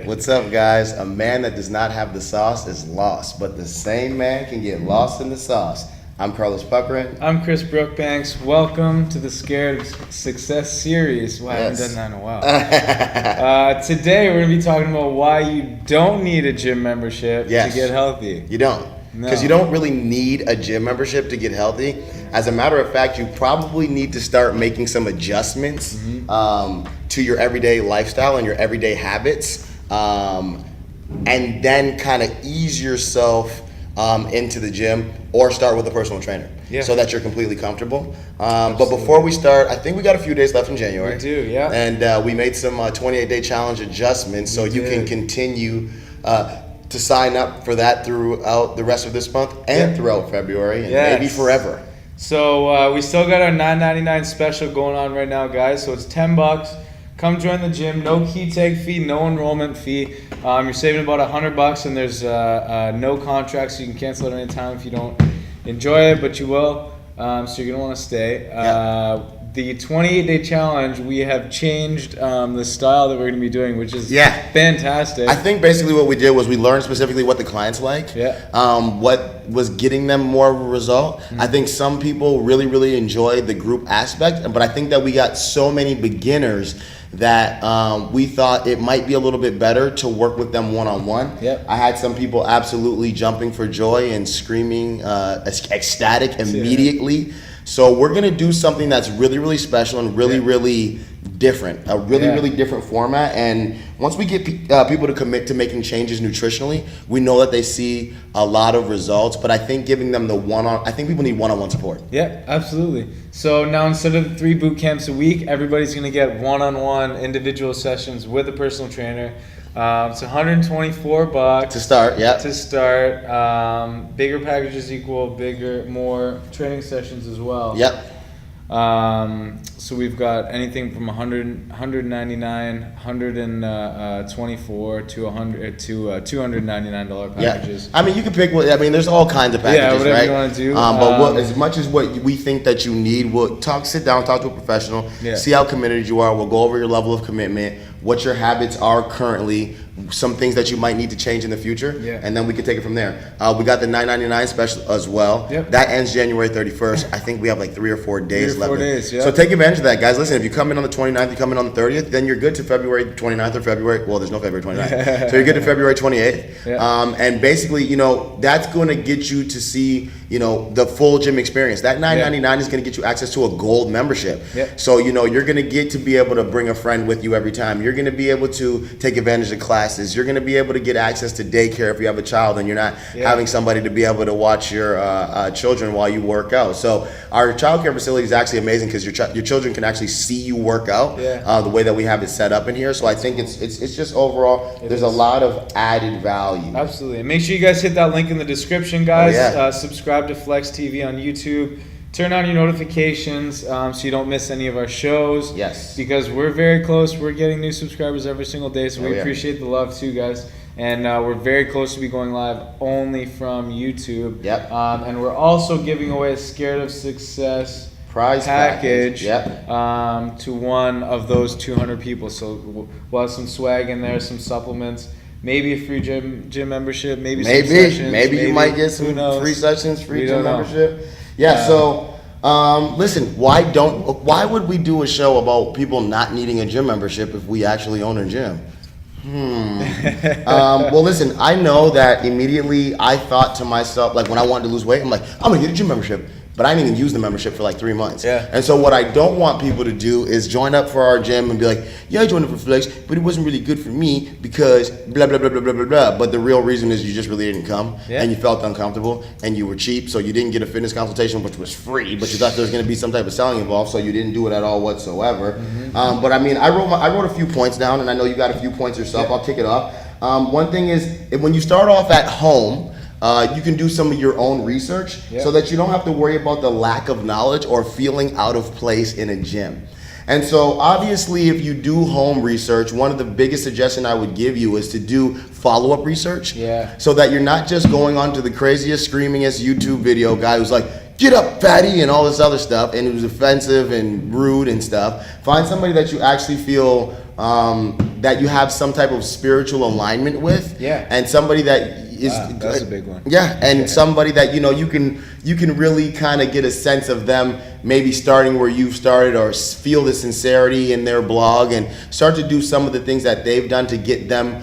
What's up, guys? A man that does not have the sauce is lost, but the same man can get lost in the sauce. I'm Carlos Puckerin. I'm Chris Brookbanks. Welcome to the Scared Success series. Wow, I haven't done that in a while. Today we're going to be talking about why you don't need a gym membership to get healthy. You don't. Because you don't really need a gym membership to get healthy. As a matter of fact, you probably need to start making some adjustments to your everyday lifestyle and your everyday habits, and then kind of ease yourself into the gym, or start with a personal trainer so that you're completely comfortable. But before we start, I think we got a few days left in January. We do, yeah. And we made some 28-day challenge adjustments, so you can continue to sign up for that throughout the rest of this month and throughout February and maybe forever. So we still got our $9.99 special going on right now, guys. So it's $10. Come join the gym. No key tag fee, no enrollment fee. You're saving about $100, and there's no contract, so you can cancel at any time if you don't enjoy it, but you will. So you're gonna want to stay. The 28-day challenge, we have changed the style that we're going to be doing, which is fantastic. I think basically what we did was we learned specifically what the clients like, what was getting them more of a result. I think some people really enjoyed the group aspect, but I think that we got so many beginners that we thought it might be a little bit better to work with them one-on-one. I had some people absolutely jumping for joy and screaming ecstatic immediately. So we're going to do something that's really special and really different, a really different format. And once we get people to commit to making changes nutritionally, we know that they see a lot of results. But I think giving them I think people need one-on-one support. Yeah, absolutely. So now instead of 3 boot camps a week, everybody's going to get one-on-one individual sessions with a personal trainer. It's $124 to start. Bigger packages equal more training sessions as well. So we've got anything from $199, $124 to $299 packages. I mean, you can pick. There's all kinds of packages, whatever right? you want to do. But as much as what we think that you need, we'll sit down, talk to a professional, see how committed you are. We'll go over your level of commitment, what your habits are currently, some things that you might need to change in the future, and then we can take it from there. We got the $9.99 special as well. That ends January 31st. I think we have like 3 or 4 days left. So take advantage of that, guys. Listen, if you come in on the 29th, you come in on the 30th, then you're good to February 29th or February. Well, there's no February 29th. So you're good to February 28th. And basically, that's going to get you to see, the full gym experience. That $9.99 is going to get you access to a gold membership. So, you're going to get to be able to bring a friend with you every time. You're going to be able to take advantage of classes. You're going to be able to get access to daycare if you have a child and you're not having somebody to be able to watch your children while you work out. So our childcare facility is actually amazing because your children can actually see you work out the way that we have it set up in here. So I think it's just overall, there's a lot of added value. Absolutely. And make sure you guys hit that link in the description, guys. Subscribe to Flex TV on YouTube. Turn on your notifications so you don't miss any of our shows. Because we're very close. We're getting new subscribers every single day, so we appreciate the love too, guys. And we're very close to be going live only from YouTube. And we're also giving away a Scared of Success prize package to one of those 200 people. So we'll have some swag in there, some supplements. Maybe a free gym membership, maybe some sessions. Maybe you might get some free sessions, free gym membership. So listen, why would we do a show about people not needing a gym membership if we actually own a gym? Well, listen, I know that immediately I thought to myself, like when I wanted to lose weight, I'm like, I'm gonna get a gym membership. But I didn't even use the membership for like 3 months. And so what I don't want people to do is join up for our gym and be like, I joined up for Flex, but it wasn't really good for me because blah, blah, blah, blah, blah, blah, blah. But the real reason is you just really didn't come and you felt uncomfortable and you were cheap. So you didn't get a fitness consultation, which was free, but you thought there was going to be some type of selling involved. So you didn't do it at all whatsoever. But I mean, I wrote a few points down, and I know you got a few points yourself. I'll kick it off. One thing is when you start off at home, you can do some of your own research so that you don't have to worry about the lack of knowledge or feeling out of place in a gym. And so obviously if you do home research, one of the biggest suggestions I would give you is to do follow-up research so that you're not just going on to the craziest, screamingest YouTube video guy who's like, get up, fatty, and all this other stuff, and it was offensive and rude and stuff. Find somebody that you actually feel that you have some type of spiritual alignment with. Yeah. And somebody that is that's a big one. Yeah, and somebody that you can really kind of get a sense of them maybe starting where you've started, or feel the sincerity in their blog and start to do some of the things that they've done to get them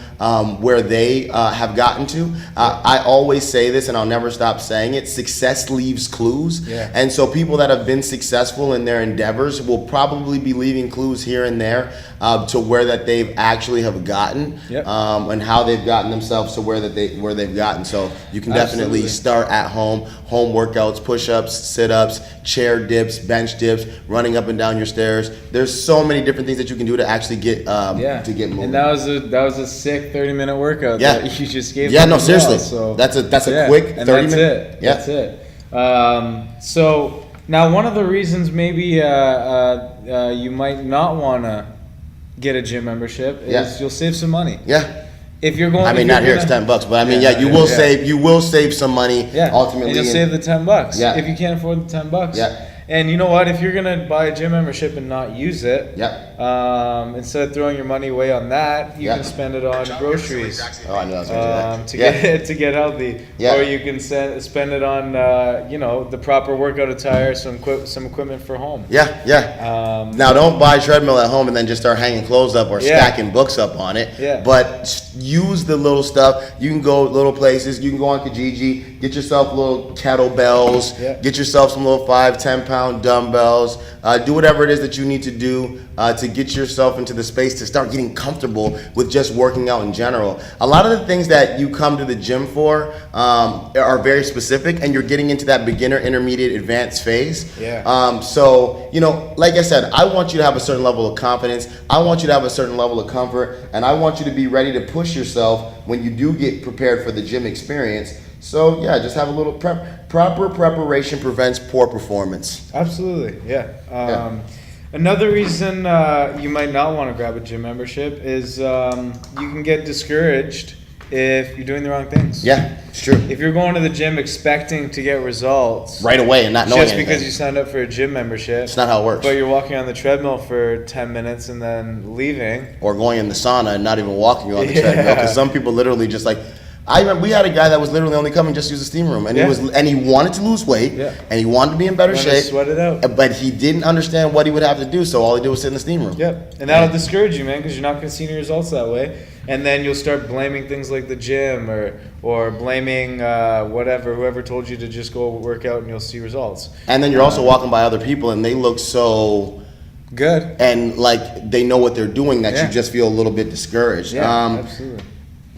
where they have gotten to. I always say this, and I'll never stop saying it: success leaves clues. Yeah. And so people that have been successful in their endeavors will probably be leaving clues here and there to where that they've actually have gotten. Yep. And how they've gotten themselves to where they've gotten. So you can definitely Absolutely. start at home workouts, push-ups, sit-ups, chair dips, bench dips, running up and down your stairs. There's so many different things that you can do to actually get to get moving. And that was a sick 30-minute workout that you just gave. Yeah, them no, as seriously. well. So That's a quick 30 that's minute. it. That's it. So now one of the reasons maybe you might not want to get a gym membership is you'll save some money. Yeah. If you're going, I mean, not here it's $10, but I mean, you will save some money. Yeah. Ultimately, and you'll save the $10. Yeah. If you can't afford the $10. Yeah. And you know what? If you're gonna buy a gym membership and not use it, instead of throwing your money away on that, you can spend it on groceries. Oh, I knew I was going to do that. to get healthy. Yeah. Or you can spend it on the proper workout attire, some equipment for home. Yeah. Now, don't buy a treadmill at home and then just start hanging clothes up or stacking books up on it. Yeah. But use the little stuff. You can go little places. You can go on Kijiji, get yourself little kettlebells, get yourself some little 5-10 pound dumbbells. Do whatever it is that you need to do to get yourself into the space to start getting comfortable with just working out in general. A lot of the things that you come to the gym for are very specific, and you're getting into that beginner, intermediate, advanced phase. So, like I said, I want you to have a certain level of confidence. I want you to have a certain level of comfort, and I want you to be ready to push yourself when you do get prepared for the gym experience. So just have a little proper preparation prevents poor performance. Absolutely, Another reason you might not want to grab a gym membership is you can get discouraged if you're doing the wrong things. Yeah, it's true. If you're going to the gym expecting to get results right away and not knowing just anything, because you signed up for a gym membership, it's not how it works. But you're walking on the treadmill for 10 minutes and then leaving, or going in the sauna and not even walking on the treadmill, because some people literally just like. I remember we had a guy that was literally only coming just to use the steam room, and he wanted to lose weight, and he wanted to be in better shape, sweat it out. But he didn't understand what he would have to do, so all he did was sit in the steam room. And that'll discourage you, man, because you're not going to see any results that way, and then you'll start blaming things like the gym or blaming whoever told you to just go work out and you'll see results. And then you're also walking by other people, and they look so good and like they know what they're doing that you just feel a little bit discouraged. Absolutely.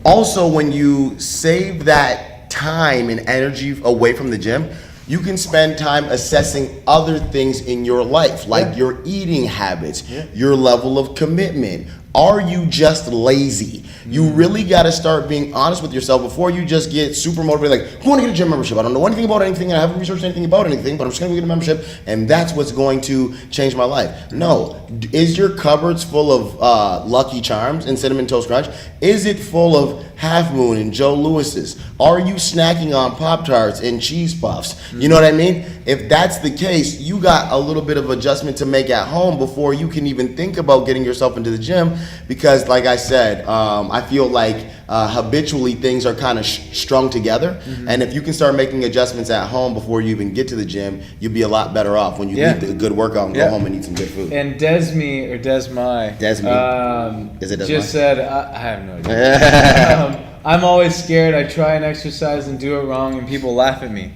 Also, when you save that time and energy away from the gym, you can spend time assessing other things in your life, like your eating habits, your level of commitment. Are you just lazy? You really got to start being honest with yourself before you just get super motivated. Like, I want to get a gym membership. I don't know anything about anything. I haven't researched anything about anything, but I'm just going to get a membership, and that's what's going to change my life. No. Is your cupboards full of Lucky Charms and Cinnamon Toast Crunch? Is it full of Half Moon and Joe Lewis's? Are you snacking on Pop-Tarts and Cheese Puffs? You know what I mean? If that's the case, you got a little bit of adjustment to make at home before you can even think about getting yourself into the gym, because like I said, I feel like habitually things are kind of strung together, and if you can start making adjustments at home before you even get to the gym, you'll be a lot better off when you leave a good workout and go home and eat some good food. And Desmi is it Desmi? Just said, I have no idea. I'm always scared. I try and exercise and do it wrong, and people laugh at me.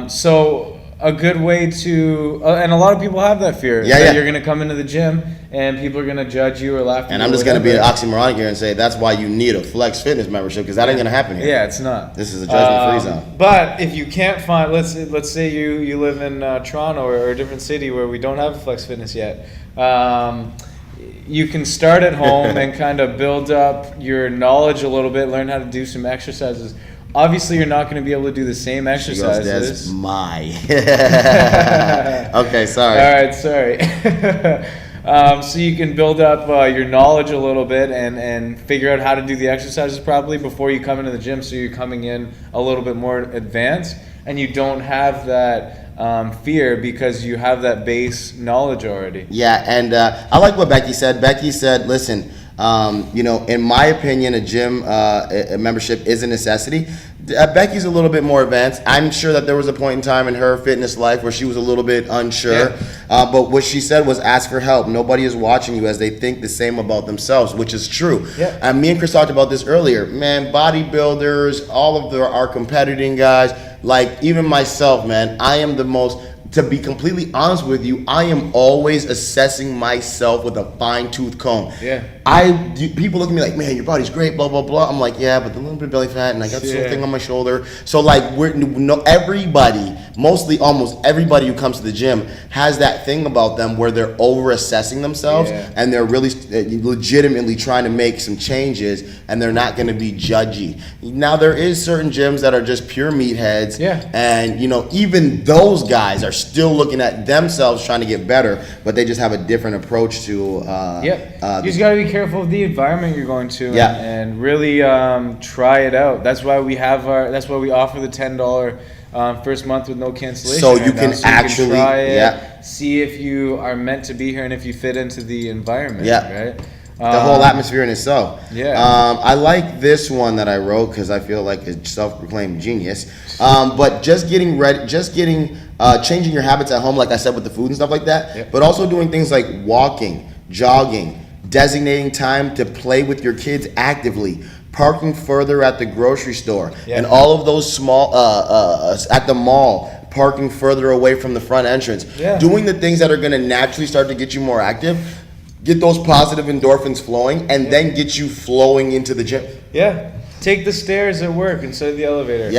So a good way to, and a lot of people have that fear that you're going to come into the gym and people are going to judge you or laugh at you. And I'm just going to be an oxymoron here and say that's why you need a FL3X Fitness membership, because that ain't going to happen here. Yeah, it's not. This is a judgment-free zone. But if you can't find, let's say you live in Toronto or a different city where we don't have a FL3X Fitness yet. You can start at home and kind of build up your knowledge a little bit, learn how to do some exercises. Obviously, you're not going to be able to do the same exercises. That's my. Okay, sorry. All right, sorry. So you can build up your knowledge a little bit and figure out how to do the exercises properly before you come into the gym, so you're coming in a little bit more advanced and you don't have that fear because you have that base knowledge already. Yeah, and I like what Becky said. Becky said, listen, in my opinion, a gym a membership is a necessity. Becky's a little bit more advanced. I'm sure that there was a point in time in her fitness life where she was a little bit unsure. Yeah. But what she said was ask for help. Nobody is watching you as they think the same about themselves, which is true. Yeah. And me and Chris talked about this earlier. Man, bodybuilders, all of our competing guys, like even myself, man, I am the most... To be completely honest with you, I am always assessing myself with a fine-tooth comb. Yeah. People look at me like, man, your body's great, blah, blah, blah. I'm like, yeah, but a little bit of belly fat, and I got something on my shoulder. So, like, everybody, mostly almost everybody who comes to the gym has that thing about them where they're over-assessing themselves, and they're really legitimately trying to make some changes, and they're not going to be judgy. Now, there is certain gyms that are just pure meatheads, and, even those guys are still looking at themselves trying to get better, but they just have a different approach to you just got to be careful of the environment you're going to and really try it out. That's why we offer the $10 first month with no cancellation. So you can actually try it, see if you are meant to be here and if you fit into the environment, right? The whole atmosphere in itself. I like this one that I wrote because I feel like a self-proclaimed genius. But just getting ready, changing your habits at home, like I said, with the food and stuff like that. But also doing things like walking, jogging, designating time to play with your kids actively, parking further at the grocery store, and all of those small at the mall. Parking further away from the front entrance. Doing the things that are going to naturally start to get you more active. Get those positive endorphins flowing, and then get you flowing into the gym. Take the stairs at work instead of the elevator.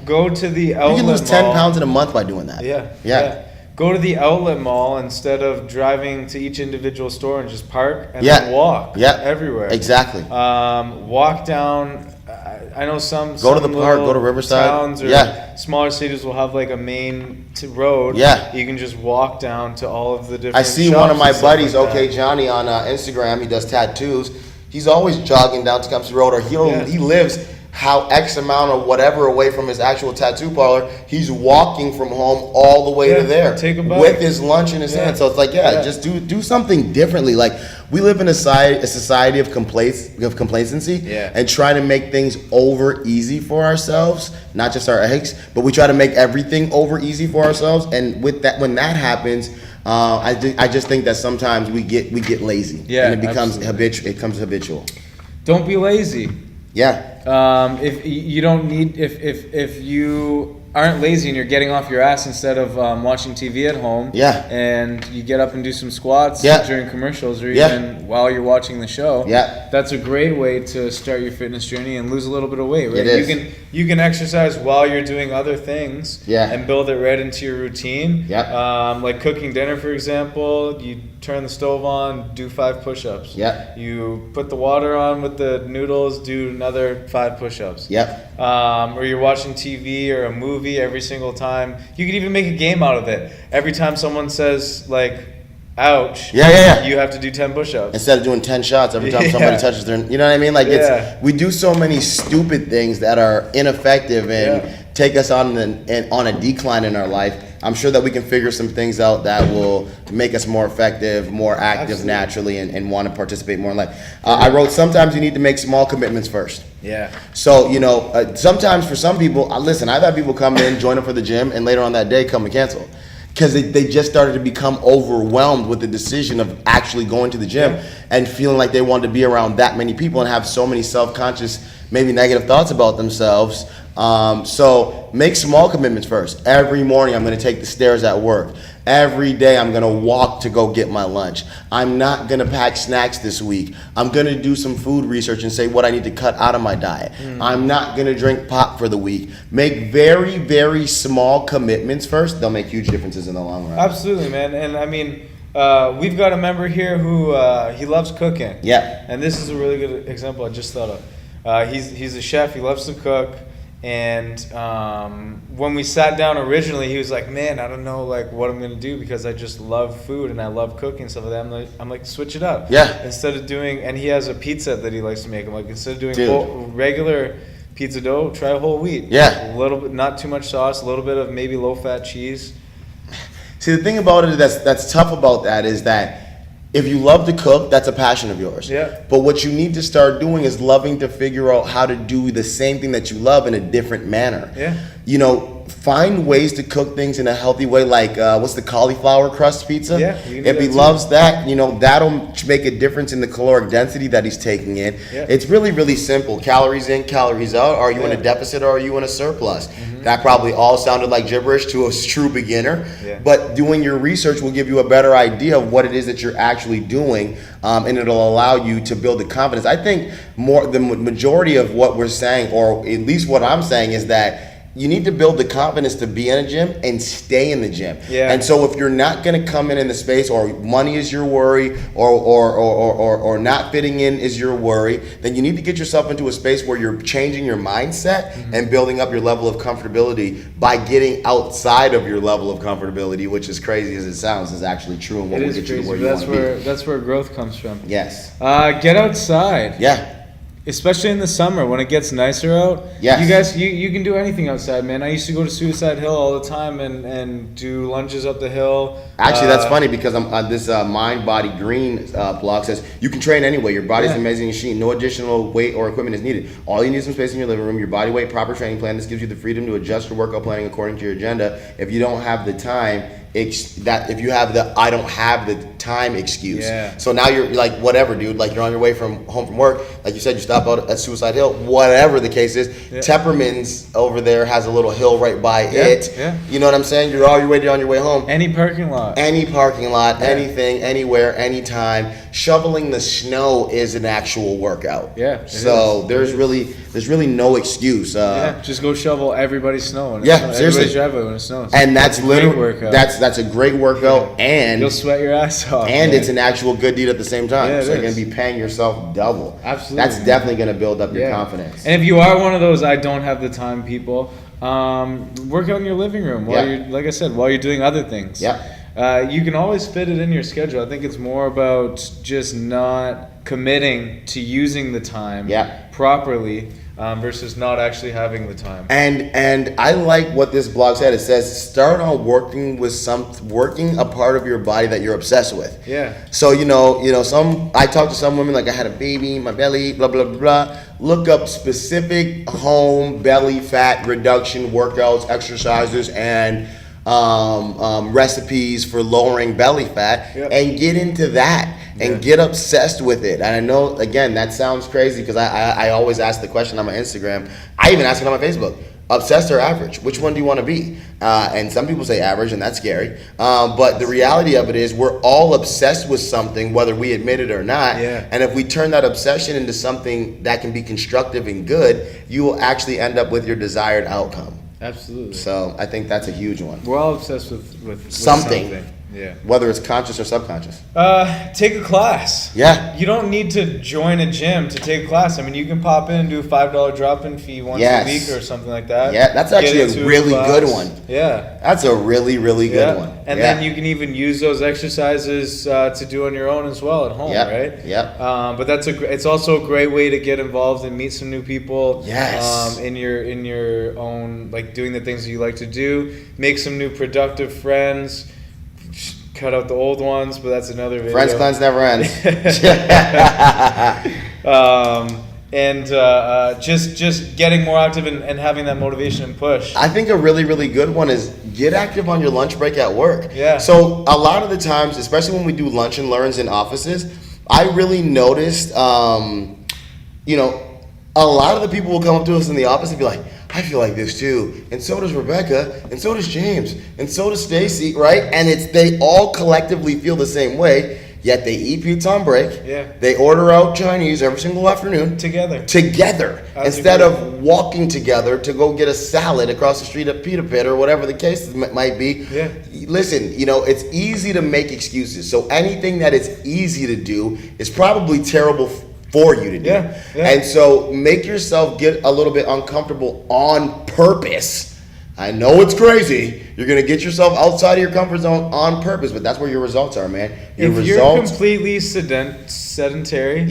Go to the outlet mall. You can lose 10 pounds in a month by doing that. Go to the outlet mall instead of driving to each individual store and just park and then walk everywhere. Exactly. Walk down. I know some go to the park, go to Riverside. Towns or smaller cities will have like a main road. You can just walk down to all of the different. I see one of my buddies, Johnny, on Instagram. He does tattoos. He's always jogging down Tecumseh Road, or he lives how X amount of whatever away from his actual tattoo parlor. He's walking from home all the way to there. Take a bite. With his lunch in his hand. So it's like, just do something differently. Like, we live in a society of complacency and try to make things over easy for ourselves, not just our eggs, but we try to make everything over easy for ourselves. And with that, when that happens, I just think that sometimes we get lazy, and it becomes habitual. Don't be lazy. If you aren't lazy and you're getting off your ass instead of watching TV at home, and you get up and do some squats during commercials or even while you're watching the show, that's a great way to start your fitness journey and lose a little bit of weight. Right? It is. You can exercise while you're doing other things and build it right into your routine. Like cooking dinner, for example, you turn the stove on, do 5 push-ups. You put the water on with the noodles, do another 5 push-ups. Or you're watching TV or a movie every single time. You could even make a game out of it. Every time someone says, like, ouch, you have to do 10 push-ups. Instead of doing 10 shots every time somebody touches their, you know what I mean? Like, we do so many stupid things that are ineffective and take us on a decline in our life. I'm sure that we can figure some things out that will make us more effective, more active naturally, and want to participate more in life. I wrote, sometimes you need to make small commitments first. So, sometimes for some people, listen, I've had people come in, join up for the gym, and later on that day come and cancel. Because they just started to become overwhelmed with the decision of actually going to the gym and feeling like they wanted to be around that many people and have so many self-conscious, maybe negative thoughts about themselves. So make small commitments first. Every morning I'm going to take the stairs at work. Every day I'm going to walk to go get my lunch. I'm not going to pack snacks this week. I'm going to do some food research and say what I need to cut out of my diet. I'm not going to drink pop for the week. Make very, very small commitments first. They'll make huge differences in the long run. Absolutely, man. And I mean, we've got a member here who he loves cooking. And this is a really good example I just thought of. He's a chef. He loves to cook. And when we sat down originally, he was like, man, I don't know like what I'm going to do because I just love food and I love cooking and stuff like that. I'm like, switch it up. Instead of doing, and he has a pizza that he likes to make. I'm like, instead of doing regular pizza dough, try whole wheat. A little bit, not too much sauce, a little bit of maybe low-fat cheese. See, the thing about it that's tough about that is that if you love to cook, that's a passion of yours. Yeah. But what you need to start doing is loving to figure out how to do the same thing that you love in a different manner. Yeah. You know, find ways to cook things in a healthy way, like what's the cauliflower crust pizza? Yeah, you can do if that he too. loves that, you know, that'll make a difference in the caloric density that he's taking in. Yeah. It's really, really simple. Calories in, calories out. Are you in a deficit or are you in a surplus? That probably all sounded like gibberish to a true beginner. Yeah. But doing your research will give you a better idea of what it is that you're actually doing, and it'll allow you to build the confidence. I think the majority of what we're saying, or at least what I'm saying, is that you need to build the confidence to be in a gym and stay in the gym. Yeah. And so if you're not going to come in the space, or money is your worry, or not fitting in is your worry, then you need to get yourself into a space where you're changing your mindset and building up your level of comfortability by getting outside of your level of comfortability, which, as crazy as it sounds, is actually true and what It will is get you to crazy. where you That's want to where be. that's where growth comes from. Yes. Get outside. Yeah. Especially in the summer when it gets nicer out. Yes. You guys, you can do anything outside, man. I used to go to Suicide Hill all the time and do lunges up the hill. Actually, that's funny because I'm this Mind Body Green blog says you can train anyway. Your body's an amazing machine. No additional weight or equipment is needed. All you need is some space in your living room, your body weight, proper training plan. This gives you the freedom to adjust your workout planning according to your agenda. If you don't have the time, if you have the I don't have the time excuse. Yeah. So now you're like, whatever, dude. Like, you're on your way home from work. Like you said, you stop out at Suicide Hill. Whatever the case is, Tepperman's over there has a little hill right by it. Yeah. You know what I'm saying? You're on your way home. Any parking lot. Any parking lot, anything, anywhere, anytime. Shoveling the snow is an actual workout. Yeah, it So is. there's really no excuse. Just go shovel everybody's snow. When Yeah, seriously. Everybody's driveway when it snows. And that's a great literally workout. that's a great workout, and You'll sweat your ass off. and man. it's an actual good deed at the same time. Yeah, it so you're is. gonna be paying yourself double. Absolutely. That's definitely gonna build up your confidence. And if you are one of those I don't have the time people, work out in your living room while you're, like I said, while you're doing other things. Yeah. You can always fit it in your schedule. I think it's more about just not committing to using the time properly versus not actually having the time. And I like what this blog said. It says start on working a part of your body that you're obsessed with. Yeah. So I talked to some women, like, I had a baby in my belly, blah blah blah blah. Look up specific home belly fat reduction workouts, exercises, and recipes for lowering belly fat, and get into that and get obsessed with it. And I know, again, that sounds crazy because I always ask the question on my Instagram. I even ask it on my Facebook. Obsessed or average? Which one do you want to be? And some people say average, and that's scary. But the reality of it is we're all obsessed with something, whether we admit it or not. Yeah. And if we turn that obsession into something that can be constructive and good, you will actually end up with your desired outcome. Absolutely. So I think that's a huge one. We're all obsessed with Something. Yeah. Whether it's conscious or subconscious. Take a class. Yeah. You don't need to join a gym to take a class. I mean, you can pop in and do a $5 drop-in fee once a week or something like that. Yeah, that's actually a really good one. Yeah. That's a really, really good one. And then you can even use those exercises to do on your own as well at home, right? Yep. But it's also a great way to get involved and meet some new people. Yes. In your own, like, doing the things that you like to do. Make some new productive friends. Cut out the old ones, but that's another video. Friends cleanse never ends. Just getting more active and having that motivation and push. I think a really, really good one is get active on your lunch break at work. Yeah. So a lot of the times, especially when we do lunch and learns in offices, I really noticed, a lot of the people will come up to us in the office and be like, I feel like this too, and so does Rebecca, and so does James, and so does Stacy, right? And they all collectively feel the same way, yet they eat pizza on break. Yeah. They order out Chinese every single afternoon. Together. Instead of walking together to go get a salad across the street at Pita Pit or whatever the case might be. Yeah. Listen, it's easy to make excuses. So anything that is easy to do is probably terrible for you to do. Yeah. And so make yourself get a little bit uncomfortable on purpose. I know it's crazy. You're going to get yourself outside of your comfort zone on purpose, but that's where your results are, man. If you're completely sedentary,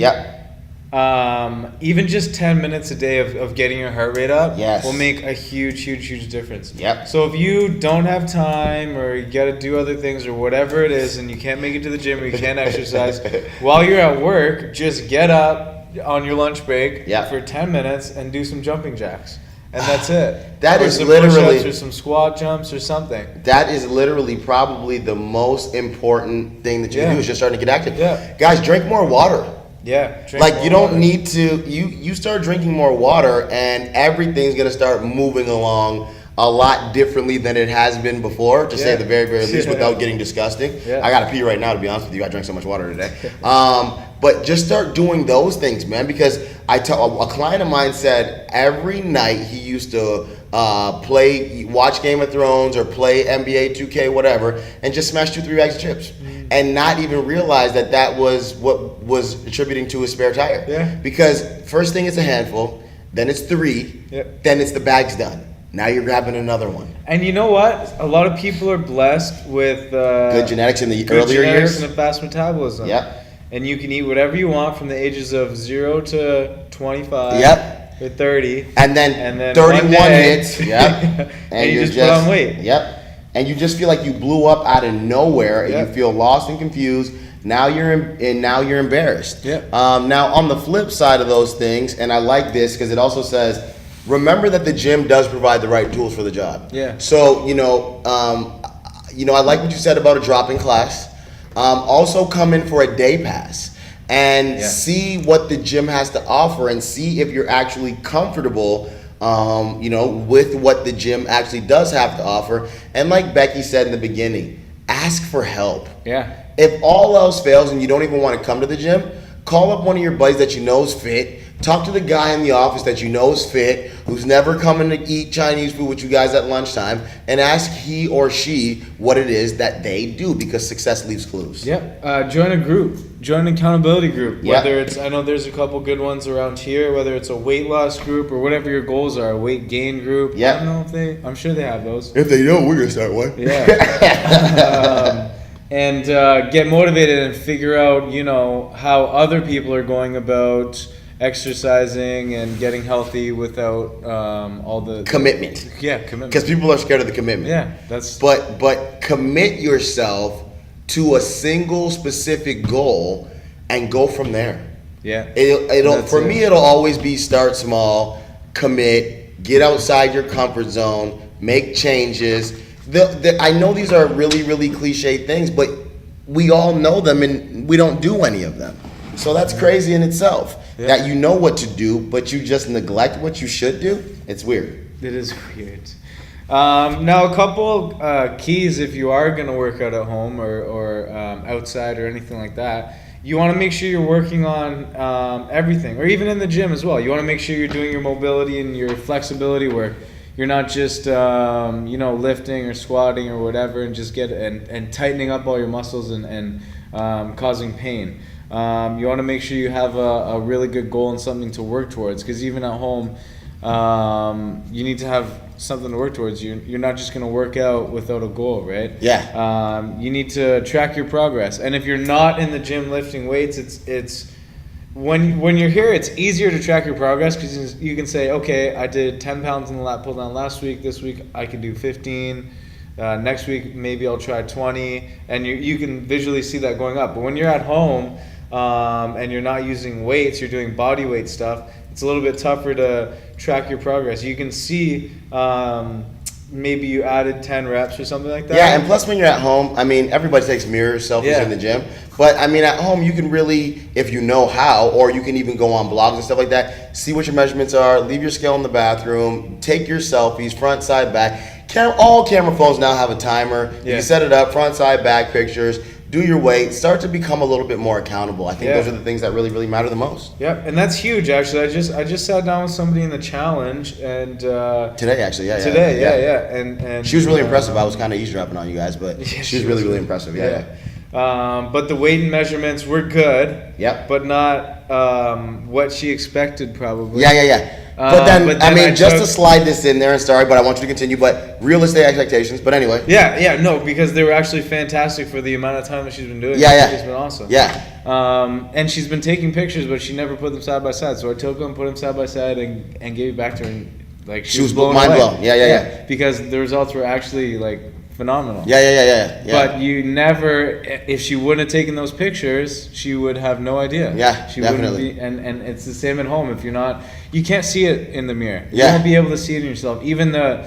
even just 10 minutes a day of getting your heart rate up will make a huge difference. Yep. So if you don't have time or you got to do other things or whatever it is and you can't make it to the gym or you can't exercise, while you're at work, just get up on your lunch break for 10 minutes and do some jumping jacks. And that's it. That or is some literally push-ups or some squat jumps or something. That is literally probably the most important thing that you can do is just starting to get active. Yeah. Guys, drink more water. Yeah. Like you don't need to. You start drinking more water, and everything's gonna start moving along a lot differently than it has been before. To say the very least, without getting disgusting. Yeah. I gotta pee right now. To be honest with you, I drank so much water today. But just start doing those things, man. Because a client of mine said every night he used to watch Game of Thrones or play NBA 2K, whatever, and just smash 2-3 bags of chips, and not even realize that was what was attributing to his spare tire. Yeah. Because first thing it's a handful, then it's 3, then it's the bag's done. Now you're grabbing another one. And you know what? A lot of people are blessed with good genetics in the earlier years and a fast metabolism. Yep. And you can eat whatever you want from the ages of 0 to 25. Yep. Or 30. And then 31 hits. Yep. And you just put on weight. Yep. And you just feel like you blew up out of nowhere, and you feel lost and confused. Now you're embarrassed. Yep. Now on the flip side of those things, and I like this because it also says, remember that the gym does provide the right tools for the job. Yeah. So I like what you said about a drop-in class. Also come in for a day pass and see what the gym has to offer and see if you're actually comfortable, with what the gym actually does have to offer. And like Becky said in the beginning, ask for help. Yeah. If all else fails and you don't even want to come to the gym, call up one of your buddies that you know is fit. Talk to the guy in the office that you know is fit, who's never coming to eat Chinese food with you guys at lunchtime, and ask he or she what it is that they do, because success leaves clues. Yep. Join a group. Join an accountability group. Yep. Whether it's, I know there's a couple good ones around here, whether it's a weight loss group or whatever your goals are, a weight gain group. Yep. I don't know I'm sure they have those. If they don't, we're going to start one. Yeah. And get motivated and figure out, how other people are going about exercising and getting healthy without all the commitment. Commitment. Because people are scared of the commitment. Yeah, that's. But commit yourself to a single specific goal and go from there. Yeah. It'll always be start small, commit, get outside your comfort zone, make changes. I know these are really cliche things, but we all know them and we don't do any of them. So that's crazy in itself. Yeah. That you know what to do, but you just neglect what you should do. It's weird. It is weird. Now, a couple keys if you are going to work out at home or outside or anything like that. You want to make sure you're working on everything, or even in the gym as well. You want to make sure you're doing your mobility and your flexibility work. You're not just lifting or squatting or whatever and just and tightening up all your muscles and causing pain. You want to make sure you have a really good goal and something to work towards, because even at home, you need to have something to work towards. You're not just going to work out without a goal, right? Yeah. You need to track your progress. And if you're not in the gym lifting weights, it's when you're here, it's easier to track your progress, because you can say, okay, I did 10 pounds in the lat pull down last week. This week I can do 15. Next week maybe I'll try 20, and you can visually see that going up. But when you're at home and you're not using weights, you're doing body weight stuff, it's a little bit tougher to track your progress. You can see maybe you added 10 reps or something like that. Yeah, and plus when you're at home, everybody takes mirrors, selfies in the gym. But at home you can really, if you know how, or you can even go on blogs and stuff like that, see what your measurements are, leave your scale in the bathroom, take your selfies, front, side, back. All camera phones now have a timer. You can set it up, front, side, back pictures. Do your weight. Start to become a little bit more accountable. I think those are the things that really matter the most. Yep, and that's huge. Actually, I just sat down with somebody in the challenge, and today actually, and she was really impressive. I was kind of eavesdropping on you guys, but she was really impressive. But the weight and measurements were good. Yep. But not what she expected, probably. Yeah. But then, I mean, just took- to slide this in there, and sorry, but I want you to continue, but realistic expectations, but anyway. No, because they were actually fantastic for the amount of time that she's been doing it. Yeah. It's been awesome. Yeah. And she's been taking pictures, but she never put them side by side. So I took them, put them side by side, and gave it back to her. And, like, She was blown mind away. blown. Yeah. Because the results were actually, like, phenomenal. Yeah. But you never, if she wouldn't have taken those pictures, she would have no idea. Yeah, she definitely. Wouldn't be, and it's the same at home. If you're not, you can't see it in the mirror. Yeah. You won't be able to see it in yourself. Even the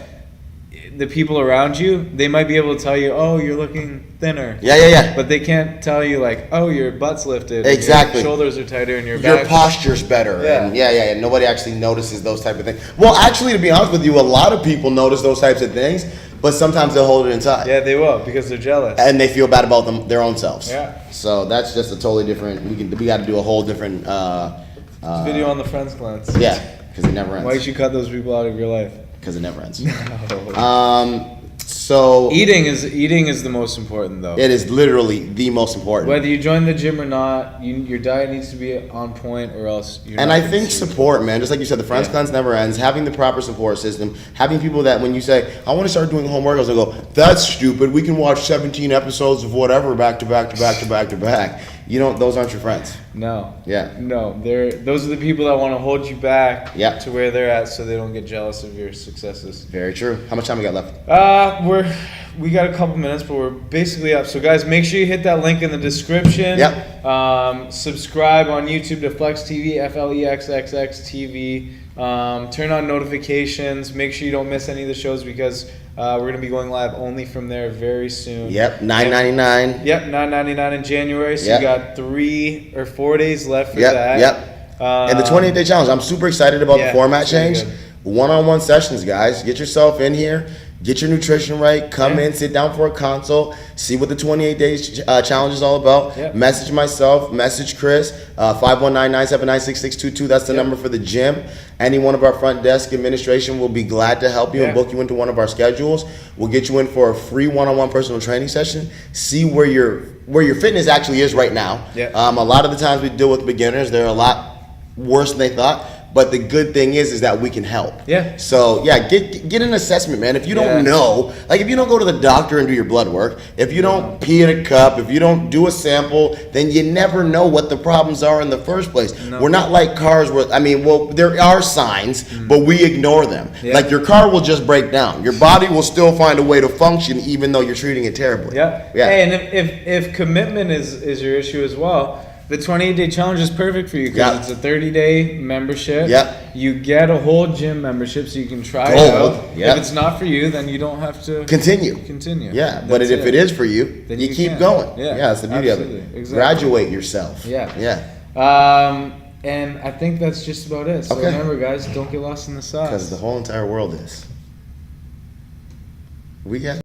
people around you, they might be able to tell you, oh, you're looking thinner. Yeah. But they can't tell you, like, oh, your butt's lifted. Exactly. Your shoulders are tighter and your Your back. posture's better. Yeah. And yeah. Nobody actually notices those type of things. Well, actually, to be honest with you, a lot of people notice those types of things, but sometimes they'll hold it inside. Yeah, they will, because they're jealous. And they feel bad about their own selves. Yeah. So that's just a totally different. We got to do a whole different. Video on the Friends cleanse. Yeah, because it never ends. Why should you cut those people out of your life? Because it never ends. No. So Eating is the most important, though. it is literally the most important. Whether you join the gym or not, your diet needs to be on point, or else you're And not I gonna think see support, man, just like you said, the Friends Yeah. Cleanse never ends. Having the proper support system, having people that when you say, I want to start doing home workouts, they go, that's stupid. We can watch 17 episodes of whatever back to back to back to back to back. You don't, those aren't your friends. No. Yeah. No, those are the people that want to hold you back Yeah. to where they're at, so they don't get jealous of your successes. Very true. How much time we got left? We got a couple minutes, but we're basically up. So guys, make sure you hit that link in the description. Yep. Subscribe on YouTube to Flex TV, FLEXXX TV. Turn on notifications. Make sure you don't miss any of the shows, because we're gonna be going live only from there very soon. Yep, $9.99. Yep, $9.99 in January. So Yep. you got 3 or 4 days left for Yep, that. yep. And the 28-day challenge. I'm super excited about the format it's really change. good. One-on-one sessions, guys. Get yourself in here. Get your nutrition right. Come in, sit down for a consult. See what the 28 days challenge is all about. Yep. Message myself. Message Chris. 519-979-6622. That's the number for the gym. Any one of our front desk administration will be glad to help you and book you into one of our schedules. We'll get you in for a free one-on-one personal training session. See where your fitness actually is right now. Yep. A lot of the times we deal with beginners. They're a lot worse than they thought. But the good thing is that we can help. Yeah. So yeah, get an assessment, man. If you don't know, like if you don't go to the doctor and do your blood work, if you don't pee in a cup, if you don't do a sample, then you never know what the problems are in the first place. No. We're not like cars where, there are signs, but we ignore them. Yeah. Like your car will just break down. Your body will still find a way to function even though you're treating it terribly. Yeah. Yeah. Hey, and if commitment is your issue as well, the 28-day challenge is perfect for you, because it's a 30-day membership. Yep. You get a whole gym membership, so you can try Gold. it out. Yep. If it's not for you, then you don't have to Continue. Yeah, But that's if it is for you, Then you you keep can. going. Yeah, That's the beauty of absolutely. it. Exactly. Graduate yourself. Yeah. Yeah. And I think that's just about it. So Okay. remember, guys, don't get lost in the sauce. Because the whole entire world is. We got